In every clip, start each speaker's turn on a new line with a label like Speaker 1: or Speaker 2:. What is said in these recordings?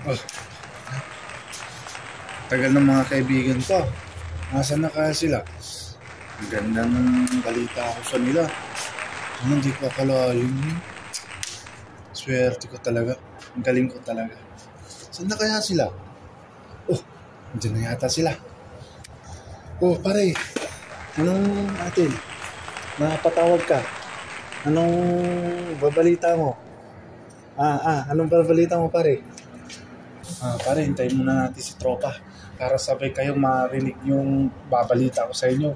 Speaker 1: Oh, tagal ng mga kaibigan ko. Nasaan na kaya sila? Ang ganda ng balita ko sa nila. Hindi ko akalain yun. Swerte ko talaga. Ang galing ko talaga. Saan na kaya sila? Oh, andyan na yata sila. Oh, pare. Anong atin? Napatawag ka? Anong babalita mo? Anong babalita mo, pare? Pare, hintayin muna natin si Tropa para sabay kayong marinig yung babalita ko sa inyo.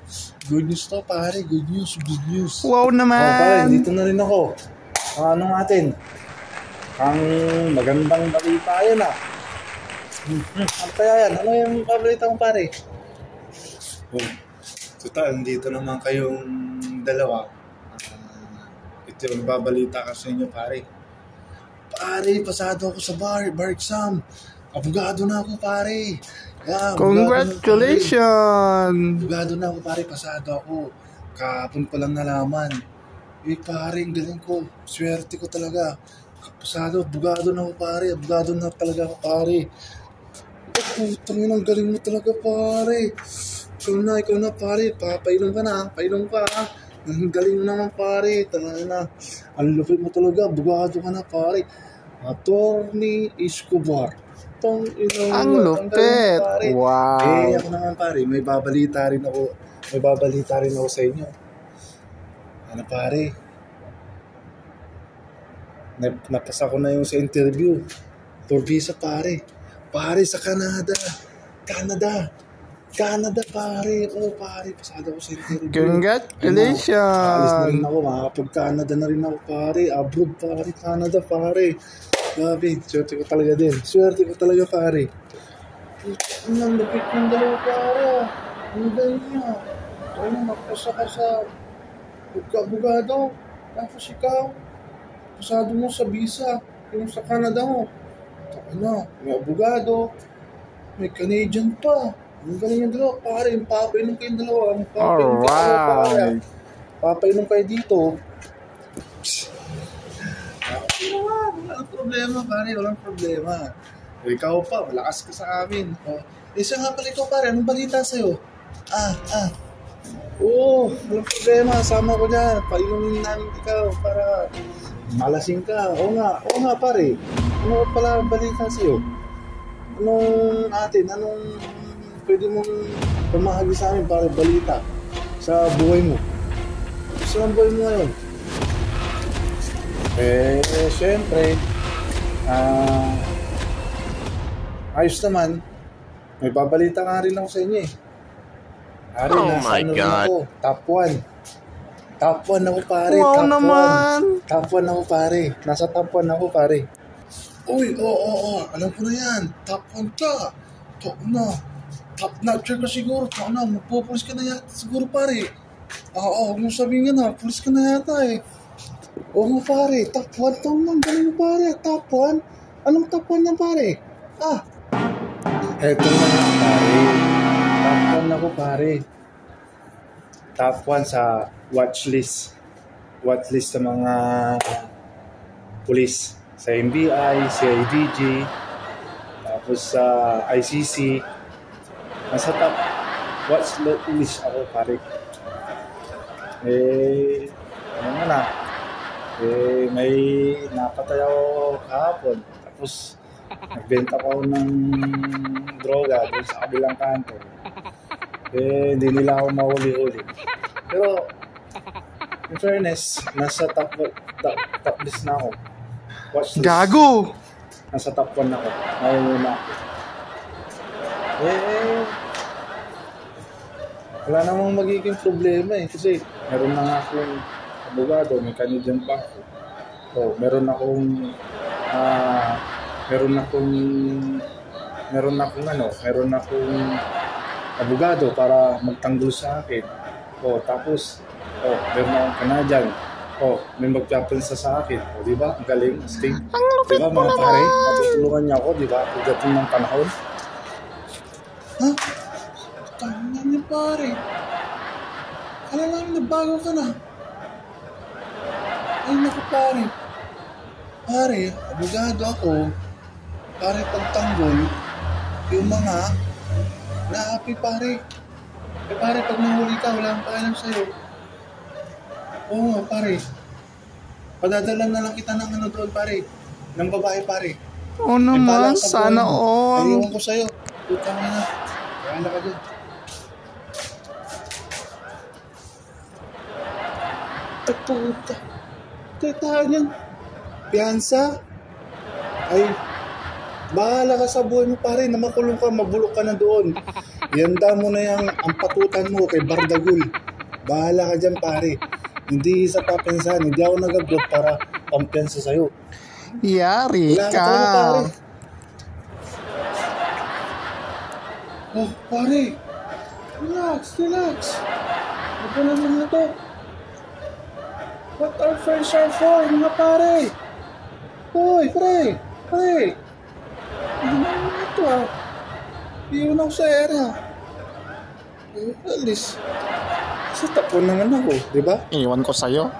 Speaker 1: Good news to, pare. Good news, good news.
Speaker 2: Wow naman!
Speaker 1: Pare, dito na rin ako. Anong atin? Ang magandang balita yan Ano kaya yan? Ano yung babalita mo, pare? Total, dito naman kayong dalawa. Ito yung babalita ko sa inyo, pare. Pare, pasado ako sa bar exam. Abogado na ako, pare. Yeah,
Speaker 2: Congratulations!
Speaker 1: Abogado na ako, pare. Pasado ako. Kahapon ko lang nalaman. Pare, ang galing ko. Swerte ko talaga. Pasado, abogado na ako, pare. Abogado na talaga ako, pare. Putang ina, ang galing mo talaga, pare. Ikaw na, pare. Painom ka na. Painom ka, Ang galing mo naman, pare. Talaga na. Ang lupit mo talaga. Abogado ka na, pare. Attorney Escobar.
Speaker 2: Ang lupit. Wow.
Speaker 1: Ako naman, pare. May babalita rin ako sa inyo. Ano, pare? Napasa ko na yung sa interview. For visa, pare. Pare, sa Canada, pare. Pare, pasado ako sa interview.
Speaker 2: Congratulations!
Speaker 1: Alis na rin ako, makakapag-Canada na rin ako, pare. Abroad, pare. Canada, pare. Grabe, swerte ko talaga din. Pare. Ang lapit ng dalawa, pare. Ang galing niya. Napasa ka sa pagka-abogado. Tapos ikaw, pasado mo sa visa. Yung sa Canada mo. May abogado. May Canadian pa. Ang galing yung dalawa, pare. Papainom kayong dalawa.
Speaker 2: Alright.
Speaker 1: Papainom kayo dito. Walang problema, pare. Walang problema. Ikaw pa, malakas ka sa amin. Isa nga pala ikaw, pare. Anong balita sa'yo? Walang problema. Sama ko dyan. Painumin namin ikaw para malasing ka. Oo nga, pare. Ano pala ang balita sa'yo? Anong pwede mong pamahagi sa amin para balita sa buhay mo? Gusto ng buhay mo ngayon? Siyempre, ayos naman. May babalita nga rin ako sa inyo
Speaker 2: Oh my God.
Speaker 1: Top 1. Top 1 ako, pare.
Speaker 2: Wow naman.
Speaker 1: Top 1 ako, pare. Nasa top 1 ako, pare. Uy, alam ko na yan. Top 1 ka. Top notcher ka siguro. Magpupulis ka na yata siguro, pare. Huwag mo sabihin yan pulis ka na yata Oo nga, pare. Top 1 to man. Galing mo, pare. Top 1? Anong top 1 yan, pare? Eto na nga, pare. Top 1 ako, pare. Top 1 sa watchlist. Watchlist sa mga pulis. Sa NBI, CIDG, tapos sa ICC. Nasa top watchlist ako, pare. May napatay ako kahapon. Tapos, nagbenta ko ng droga doon sa kabilang kanto. Hindi nila ako mahuli-huli. Pero, in fairness, nasa top list na ako. Watch list.
Speaker 2: Gago!
Speaker 1: Nasa top 1 ako. Nauna ako. Wala namang magiging problema kasi meron na nga akong abogado, may Canadian pa ako. Meron akong abogado para magtanggol sa akin. Tapos meron akong Canadian. May magpapansa sa akin. Di ba? Ang galing. Astig. Di ba, mga pare? Matutulungan niya ako, di ba? Pagdating ng panahon. Tama niya, pare. Alam namin na bago ka na. Ay, naku, pare. Pare, abogado ako. pare, pagtanggol, yung mga naapi, pare. Eh, pare, pag nahuli ka, wala kang pakialam sa'yo. Oo nga, pare. Padadalan na lang kita ng ano doon, pare. Ng babae, pare.
Speaker 2: Oo naman, sana all.
Speaker 1: Ayun ko sa'yo. Puta mo na. Kaya ka dyan. Ay, puta. Tataan yan. Piyansa. Ay, bahala ka sa buhay mo, pare. Na makulong ka, mabulok ka na doon. Ihanda mo na yung ampatutan mo kay Bardagul. Bahala ka dyan, pare. Hindi sa papensahan. Hindi ako nag-vlog para pampiyansa sa'yo.
Speaker 2: Yari
Speaker 1: Wala
Speaker 2: ka.
Speaker 1: talaga, pare. Oh, pare. Relax, relax. Ano naman na to? What our friends are for, mga pare? Hoy, pre. Pre. Ano naman ito, ah? Iyon ako sa era. At least, sa tapon naman ako, di ba?
Speaker 2: Iwan ko sa'yo.